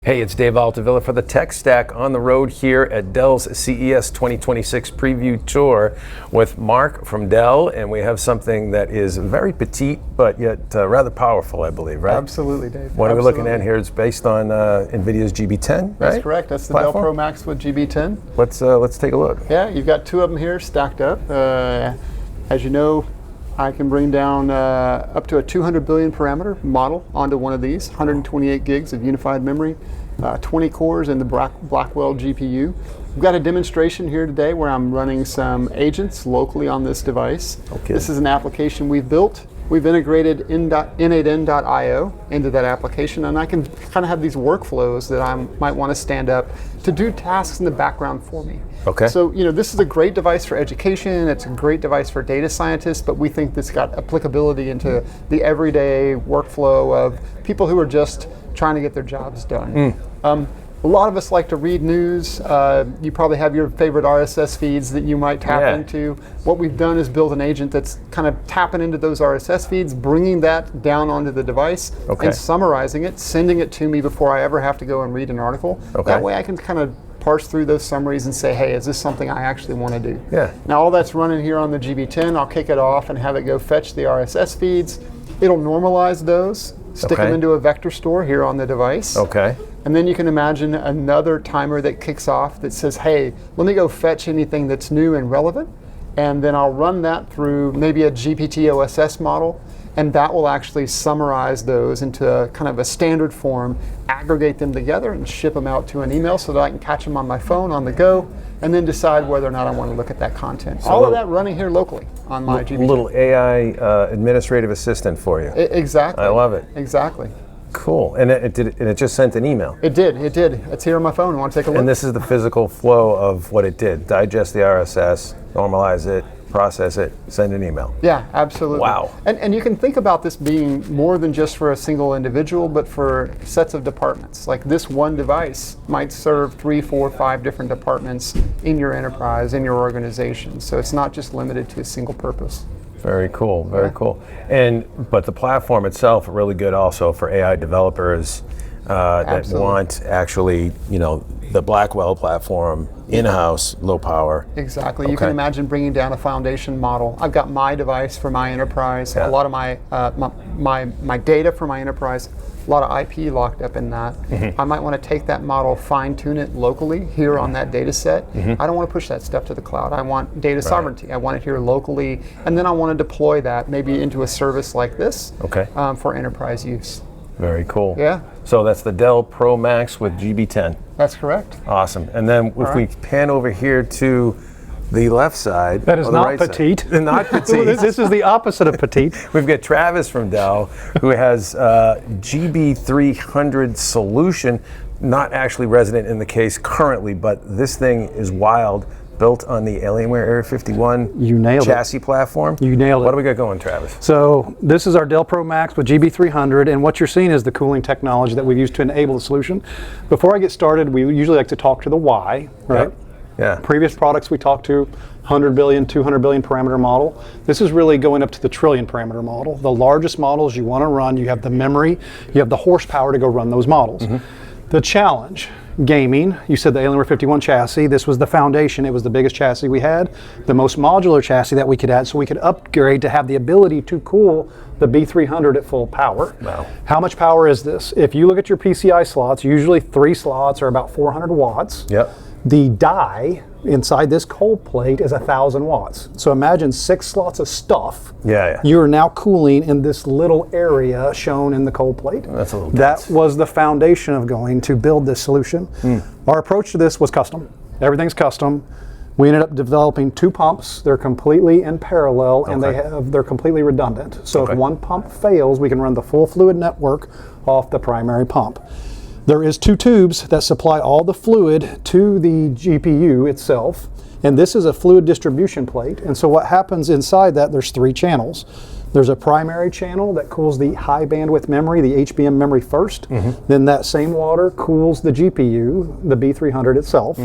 Hey, it's Dave Altavilla for the TechStack on the road here at Dell's CES 2026 preview tour with Mark from Dell, and we have something that is very petite but yet rather powerful, I believe, right? Absolutely, Dave. What are we looking at here? It's based on NVIDIA's GB10, right? That's correct. That's the Dell Pro Max with GB10. Let's take a look. Yeah, you've got two of them here stacked up. As you know, I can bring down up to a 200 billion parameter model onto one of these, 128 gigs of unified memory, 20 cores in the Blackwell GPU. We've got a demonstration here today where I'm running some agents locally on this device. Okay. This is an application we've built. We've integrated N8N.io into that application, and I can kind of have these workflows that I might want to stand up to do tasks in the background for me. Okay. So, this is a great device for education. It's a great device for data scientists, but we think this got applicability into the everyday workflow of people who are just trying to get their jobs done. A lot of us like to read news. You probably have your favorite RSS feeds that you might tap into. What we've done is build an agent that's kind of tapping into those RSS feeds, bringing that down onto the device, and summarizing it, sending it to me before I ever have to go and read an article. That way I can kind of parse through those summaries and say, hey, is this something I actually want to do? Yeah. Now all that's running here on the GB10, I'll kick it off and have it go fetch the RSS feeds. It'll normalize those, stick them into a vector store here on the device. Okay. And then you can imagine another timer that kicks off that says, hey, let me go fetch anything that's new and relevant. And then I'll run that through maybe a GPT OSS model, and that will actually summarize those into kind of a standard form, aggregate them together, and ship them out to an email so that I can catch them on my phone on the go, and then decide whether or not I want to look at that content. So all of that running here locally on my GPT. Little AI administrative assistant for you. Exactly. I love it. Exactly. Cool. And it just sent an email. It did. It's here on my phone. You want to take a look? And this is the physical flow of what it did. Digest the RSS, normalize it, process it, send an email. Yeah, absolutely. Wow. And you can think about this being more than just for a single individual, but for sets of departments. Like this one device might serve 3, 4, 5 different departments in your enterprise, in your organization. So it's not just limited to a single purpose. Very cool, very cool. But the platform itself really good also for AI developers that want actually, the Blackwell platform in-house, low power. Exactly. You can imagine bringing down a foundation model. I've got my device for my enterprise, a lot of my data for my enterprise, a lot of IP locked up in that. I might want to take that model, fine-tune it locally here on that data set. I don't want to push that stuff to the cloud. I want data sovereignty. I want it here locally, and then I want to deploy that maybe into a service like this for enterprise use. Very cool. Yeah. So that's the Dell Pro Max with GB10. That's correct. Awesome. And then if we pan over here to the left side. That is not petite. Not petite. This is the opposite of petite. We've got Travis from Dell, who has GB300 solution, not actually resident in the case currently, but this thing is wild. Built on the Alienware Area 51 chassis platform. You nailed it. What do we got going, Travis? So this is our Dell Pro Max with GB300, and what you're seeing is the cooling technology that we've used to enable the solution. Before I get started, we usually like to talk to the why, right? Yeah. Previous products we talked to, 100 billion, 200 billion parameter model. This is really going up to the trillion parameter model. The largest models you want to run, you have the memory, you have the horsepower to go run those models. The challenge, gaming, you said the Alienware 51 chassis, this was the foundation, it was the biggest chassis we had, the most modular chassis that we could add, so we could upgrade to have the ability to cool the B300 at full power. Wow. How much power is this? If you look at your PCI slots, usually 3 slots are about 400 watts. Yep. The die inside this cold plate is 1,000 watts. So imagine 6 slots of stuff. You are now cooling in this little area shown in the cold plate. That's a little dense. That was the foundation of going to build this solution. Our approach to this was custom. Everything's custom. We ended up developing 2 pumps. They're completely in parallel and they're completely redundant. So if one pump fails, we can run the full fluid network off the primary pump. There is 2 tubes that supply all the fluid to the GPU itself, and this is a fluid distribution plate. And so what happens inside that, there's 3 channels. There's a primary channel that cools the high bandwidth memory, the HBM memory first. Then that same water cools the GPU, the B300 itself.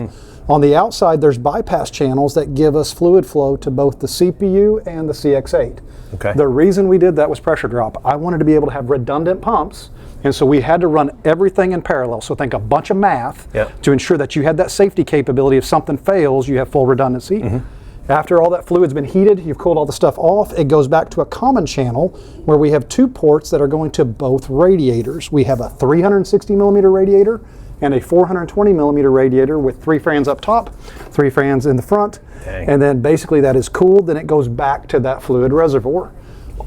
On the outside, there's bypass channels that give us fluid flow to both the CPU and the CX8. Okay. The reason we did that was pressure drop. I wanted to be able to have redundant pumps, and so we had to run everything in parallel. So think a bunch of math to ensure that you had that safety capability. If something fails, you have full redundancy. After all that fluid's been heated, you've cooled all the stuff off, it goes back to a common channel where we have 2 ports that are going to both radiators. We have a 360 millimeter radiator and a 420 millimeter radiator with 3 fans up top, 3 fans in the front. Dang. And then basically that is cooled, then it goes back to that fluid reservoir.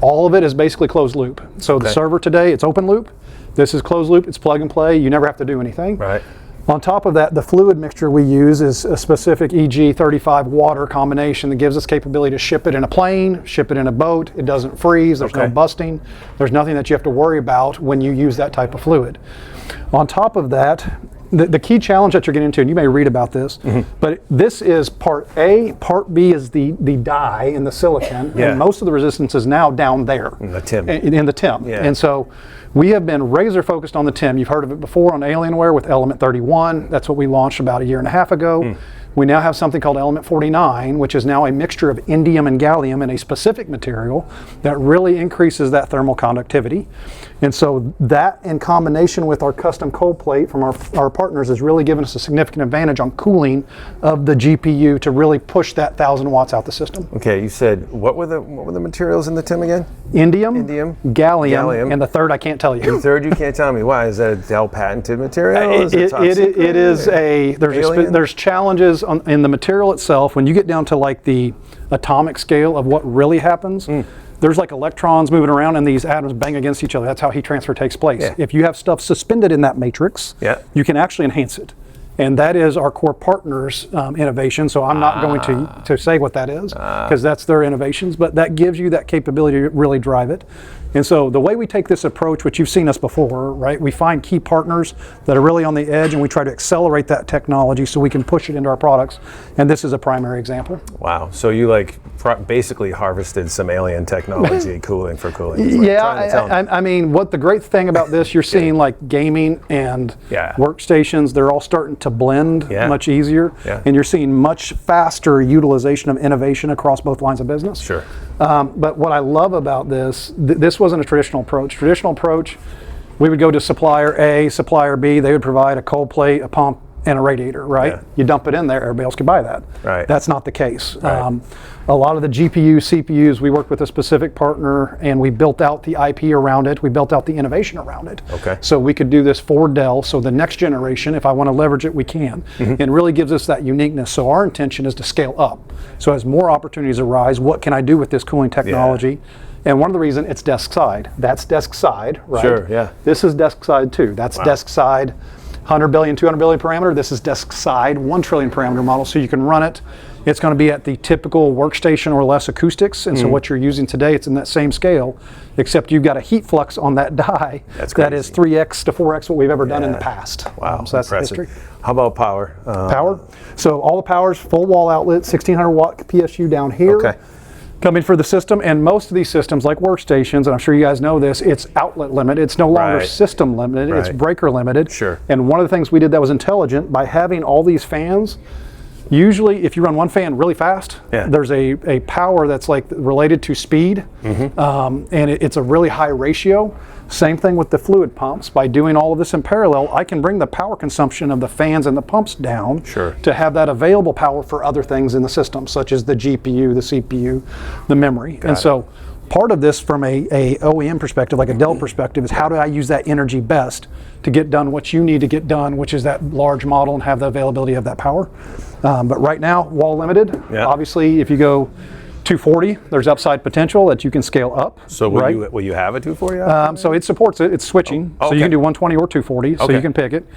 All of it is basically closed loop. So the server today, it's open loop. This is closed loop, it's plug and play. You never have to do anything. Right. On top of that, the fluid mixture we use is a specific EG35 water combination that gives us capability to ship it in a plane, ship it in a boat. It doesn't freeze, there's no busting. There's nothing that you have to worry about when you use that type of fluid. On top of that, the key challenge that you're getting into, and you may read about this, but this is part A. Part B is the die in the silicon, and most of the resistance is now down there. In the TIM. In the TIM. And so we have been razor focused on the TIM. You've heard of it before on Alienware with Element 31. That's what we launched about 1.5 years ago. We now have something called Element 49, which is now a mixture of indium and gallium in a specific material that really increases that thermal conductivity. And so that in combination with our custom cold plate from our partners has really given us a significant advantage on cooling of the GPU to really push that 1,000 watts out the system. Okay, you said, what were the materials in the TIM again? Indium, gallium, and the third I can't tell you. The third you can't tell me. Why? Is that a Dell patented material? Is it top secret? It is there's challenges in the material itself. When you get down to like the atomic scale of what really happens, there's like electrons moving around and these atoms bang against each other. That's how heat transfer takes place. If you have stuff suspended in that matrix, you can actually enhance it. And that is our core partner's innovation. So I'm not going to say what that is because that's their innovations, but that gives you that capability to really drive it. And so the way we take this approach, which you've seen us before, right? We find key partners that are really on the edge and we try to accelerate that technology so we can push it into our products. And this is a primary example. Wow. So you like basically harvested some alien technology cooling for cooling. I mean, what the great thing about this, you're seeing like gaming and workstations, they're all starting to blend much easier. And you're seeing much faster utilization of innovation across both lines of business. Sure. But what I love about this, this wasn't a traditional approach. Traditional approach, we would go to supplier A, supplier B, they would provide a cold plate, a pump, and a radiator, right? You dump it in there, everybody else could buy that. That's not the case. A lot of the GPU, CPUs, we worked with a specific partner and we built out the IP around it. We built out the innovation around it. So we could do this for Dell. So the next generation, if I want to leverage it, we can. And really gives us that uniqueness. So our intention is to scale up. So as more opportunities arise, what can I do with this cooling technology? And one of the reasons it's desk side. That's desk side, right? This is desk side too. That's desk side. 100 billion, 200 billion parameter. This is desk side, 1 trillion parameter model. So you can run it. It's going to be at the typical workstation or less acoustics. And so what you're using today, it's in that same scale, except you've got a heat flux on that die that is 3x to 4x what we've ever done in the past. Wow, so that's impressive. the history. How about power? Power. So all the power's full wall outlet, 1600 watt PSU down here. Coming for the system, and most of these systems like workstations, and I'm sure you guys know this, it's outlet limited. It's no longer system limited, it's breaker limited. And one of the things we did that was intelligent, by having all these fans, usually if you run one fan really fast, there's a power that's like related to speed, and it's a really high ratio. Same thing with the fluid pumps. By doing all of this in parallel, I can bring the power consumption of the fans and the pumps down to have that available power for other things in the system, such as the GPU, the CPU, the memory. So part of this from a OEM perspective, like a Dell perspective, is how do I use that energy best to get done what you need to get done, which is that large model and have the availability of that power. But right now, wall limited. Obviously, if you go 240, there's upside potential that you can scale up. So will you have a 240? So it supports it. It's switching. So you can do 120 or 240. So you can pick it.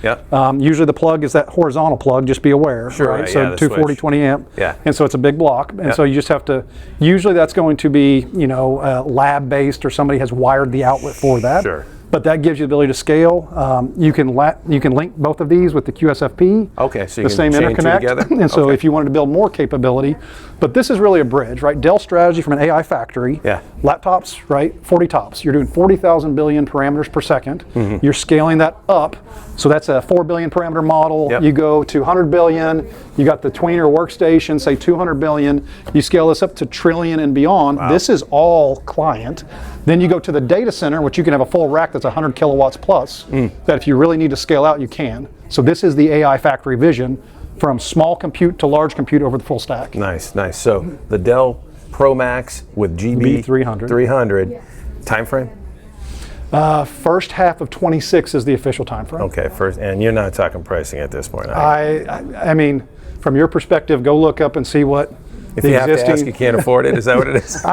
Usually the plug is that horizontal plug. Just be aware. So 240, 20 amp. And so it's a big block. And so you just have to. Usually that's going to be lab based or somebody has wired the outlet for that. but that gives you the ability to scale. You can link both of these with the QSFP. Okay, so you the can same chain two interconnect. together? And so Okay. if you wanted to build more capability, but this is really a bridge, right? Dell's strategy from an AI factory. Yeah. Laptops, right? 40 tops. You're doing 40,000 billion parameters per second. You're scaling that up. So that's a 4 billion parameter model. Yep. You go to 100 billion. You got the tweener workstation, say 200 billion. You scale this up to trillion and beyond. Wow. This is all client. Then you go to the data center, which you can have a full rack that's 100 kilowatts plus, that if you really need to scale out, you can. So this is the AI factory vision from small compute to large compute over the full stack. Nice, nice. So the Dell Pro Max with GB300. 300. Time frame? First half of 26 is the official time frame. Okay, first, and you're not talking pricing at this point. I mean, from your perspective, go look up and see what If you have to ask, you can't afford it. Is that what it is?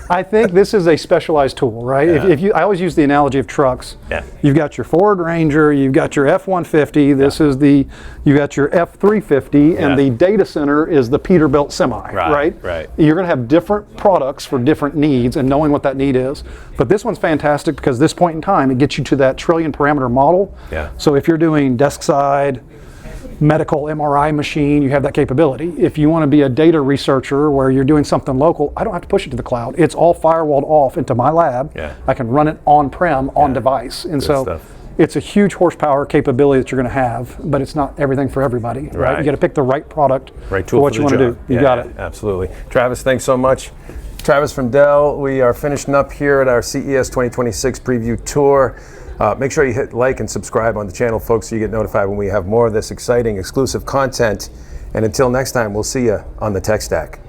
I think this is a specialized tool, right? Yeah. I always use the analogy of trucks. Yeah. You've got your Ford Ranger, you've got your F-150. This is you got your F-350, and the data center is the Peterbilt semi, right? Right. You're going to have different products for different needs, and knowing what that need is. But this one's fantastic because this point in time, it gets you to that trillion parameter model. Yeah. So if you're doing desk side, medical MRI machine, you have that capability. If you want to be a data researcher where you're doing something local, I don't have to push it to the cloud. It's all firewalled off into my lab. Yeah. I can run it on-prem, on device. And so stuff. it's a huge horsepower capability that you're going to have, but it's not everything for everybody. Right? You got to pick the right product tool for what you want to do. You got it. Absolutely. Travis, thanks so much. Travis from Dell. We are finishing up here at our CES 2026 preview tour. Make sure you hit like and subscribe on the channel, folks, so you get notified when we have more of this exciting exclusive content. And until next time, we'll see you on the Tech Stack.